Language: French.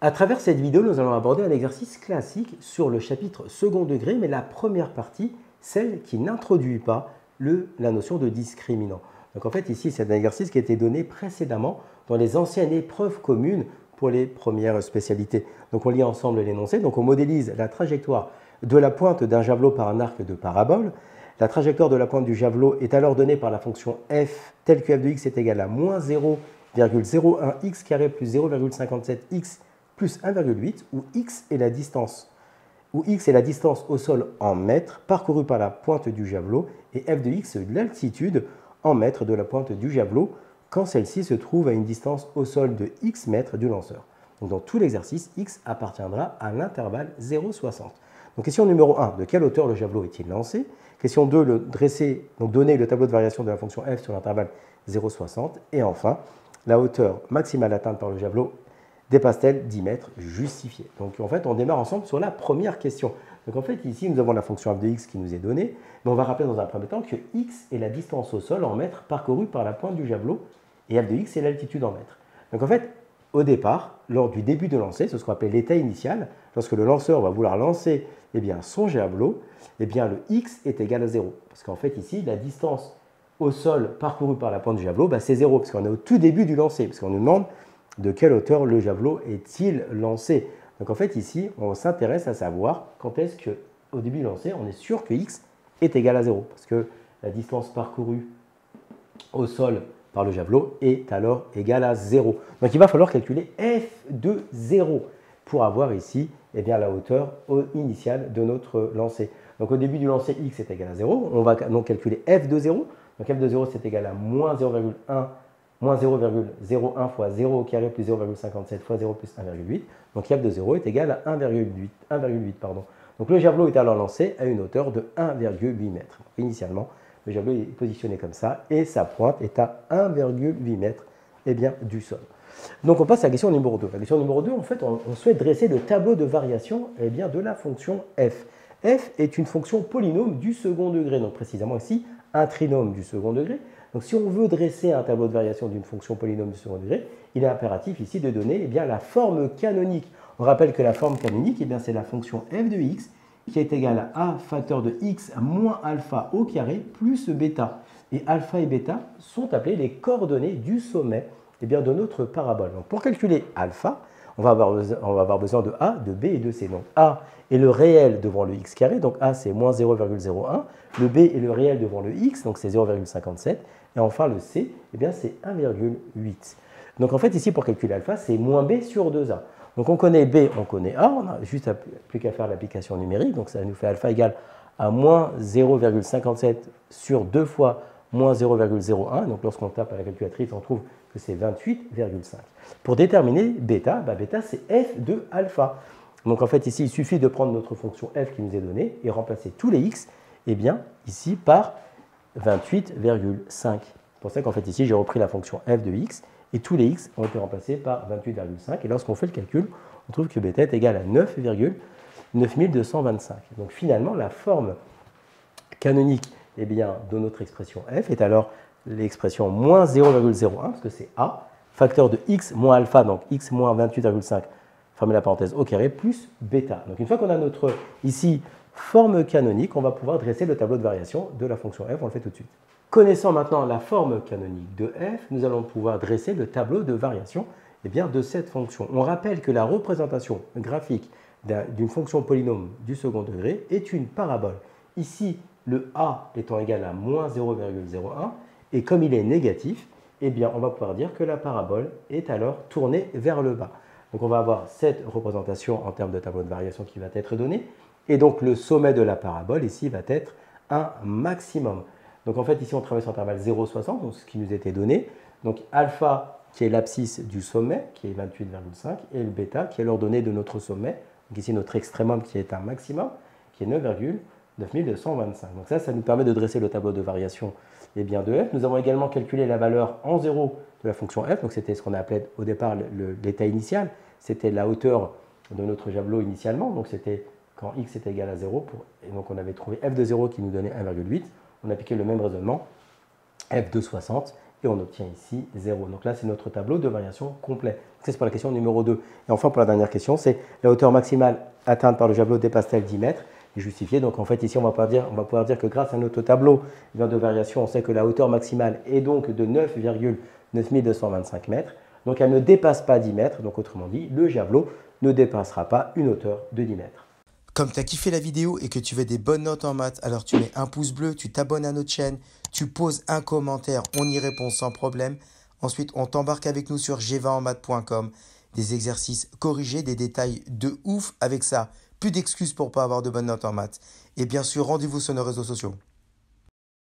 À travers cette vidéo, nous allons aborder un exercice classique sur le chapitre second degré, mais la première partie, celle qui n'introduit pas la notion de discriminant. Donc en fait, ici, c'est un exercice qui a été donné précédemment dans les anciennes épreuves communes pour les premières spécialités. Donc on lit ensemble l'énoncé. Donc on modélise la trajectoire de la pointe d'un javelot par un arc de parabole. La trajectoire de la pointe du javelot est alors donnée par la fonction f telle que f de x est égal à moins 0,01x carré plus 0,57x plus 1,8, où x est la distance au sol en mètres parcourue par la pointe du javelot et f de x l'altitude en mètres de la pointe du javelot quand celle-ci se trouve à une distance au sol de x mètres du lanceur. Donc dans tout l'exercice, x appartiendra à l'intervalle 0,60. Donc question numéro 1, de quelle hauteur le javelot est-il lancé? Question 2, donner le tableau de variation de la fonction f sur l'intervalle 0,60. Et enfin, la hauteur maximale atteinte par le javelot dépasse-t-elle 10 mètres justifié? Donc en fait, on démarre ensemble sur la première question. Donc en fait, ici, nous avons la fonction f de x qui nous est donnée, mais on va rappeler dans un premier temps que x est la distance au sol en mètres parcourue par la pointe du javelot, et f de x est l'altitude en mètres. Donc en fait, au départ, lors du début de lancer, c'est ce qu'on appelle l'état initial, lorsque le lanceur va vouloir lancer son javelot, le x est égal à 0. Parce qu'en fait, ici, la distance au sol parcourue par la pointe du javelot, c'est 0, parce qu'on est au tout début du lancer, parce qu'on nous demande de quelle hauteur le javelot est-il lancé. Donc en fait, ici, on s'intéresse à savoir quand est-ce qu'au début du lancer, on est sûr que x est égal à 0, parce que la distance parcourue au sol par le javelot est alors égale à 0. Donc il va falloir calculer f de 0 pour avoir ici la hauteur initiale de notre lancer. Donc au début du lancer, x est égal à 0. On va donc calculer f de 0. Donc f de 0, c'est égal à moins 0,01 fois 0 au carré plus 0,57 fois 0 plus 1,8. Donc f de 0 est égal à 1,8. Donc le javelot est alors lancé à une hauteur de 1,8 mètres. Initialement, le javelot est positionné comme ça et sa pointe est à 1,8 mètres du sol. Donc on passe à la question numéro 2. La question numéro 2, en fait, on souhaite dresser le tableau de variation de la fonction f. F est une fonction polynôme du second degré, donc précisément ici un trinôme du second degré. Donc si on veut dresser un tableau de variation d'une fonction polynôme du second degré, il est impératif ici de donner la forme canonique. On rappelle que la forme canonique, c'est la fonction f de x qui est égale à a facteur de x moins alpha au carré plus bêta. Et alpha et bêta sont appelés les coordonnées du sommet de notre parabole. Donc pour calculer alpha, on va avoir besoin de a, de b et de c. Donc a est le réel devant le x carré, donc a c'est moins 0,01. Le b est le réel devant le x, donc c'est 0,57. Et enfin le c, c'est 1,8. Donc en fait ici pour calculer alpha, c'est moins b sur 2a. Donc on connaît b, on connaît a, on n'a juste plus qu'à faire l'application numérique. Donc ça nous fait alpha égale à moins 0,57 sur 2 fois moins 0,01. Donc lorsqu'on tape à la calculatrice, on trouve que c'est 28,5. Pour déterminer bêta, bêta c'est f de alpha. Donc en fait ici, il suffit de prendre notre fonction f qui nous est donnée et remplacer tous les x, ici par 28,5. C'est pour ça qu'en fait ici, j'ai repris la fonction f de x et tous les x ont été remplacés par 28,5. Et lorsqu'on fait le calcul, on trouve que bêta est égal à 9,9225. Donc finalement, la forme canonique de notre expression f est alors l'expression moins 0,01, parce que c'est a, facteur de x moins alpha, donc x moins 28,5, fermez la parenthèse, au carré, plus bêta. Donc une fois qu'on a notre, ici, forme canonique, on va pouvoir dresser le tableau de variation de la fonction f, on le fait tout de suite. Connaissant maintenant la forme canonique de f, nous allons pouvoir dresser le tableau de variation de cette fonction. On rappelle que la représentation graphique d'une fonction polynôme du second degré est une parabole. Ici, le a étant égal à moins 0,01, et comme il est négatif, on va pouvoir dire que la parabole est alors tournée vers le bas. Donc on va avoir cette représentation en termes de tableau de variation qui va être donnée, et donc le sommet de la parabole ici va être un maximum. Donc en fait ici on travaille sur l'intervalle 0,60, donc ce qui nous était donné. Donc alpha qui est l'abscisse du sommet, qui est 28,5, et le bêta qui est l'ordonnée de notre sommet, donc ici notre extrémum qui est un maximum, qui est 9,9225. Donc ça nous permet de dresser le tableau de variation de f. Nous avons également calculé la valeur en 0 de la fonction f, donc c'était ce qu'on appelait au départ l'état initial, c'était la hauteur de notre javelot initialement, donc c'était quand x est égal à 0, et donc on avait trouvé f de 0 qui nous donnait 1,8, on appliquait le même raisonnement, f de 60 et on obtient ici 0. Donc là, c'est notre tableau de variation complet. C'est pour la question numéro 2. Et enfin, pour la dernière question, c'est la hauteur maximale atteinte par le javelot dépasse-t-elle 10 mètres et justifiée. Donc en fait, ici, on va pouvoir dire que grâce à notre tableau de variation, on sait que la hauteur maximale est donc de 9,9225 mètres. Donc elle ne dépasse pas 10 mètres. Donc autrement dit, le javelot ne dépassera pas une hauteur de 10 mètres. Comme tu as kiffé la vidéo et que tu veux des bonnes notes en maths, alors tu mets un pouce bleu, tu t'abonnes à notre chaîne, tu poses un commentaire, on y répond sans problème. Ensuite, on t'embarque avec nous sur g20enmaths.com. Des exercices corrigés, des détails de ouf avec ça. Plus d'excuses pour pas avoir de bonnes notes en maths. Et bien sûr, rendez-vous sur nos réseaux sociaux.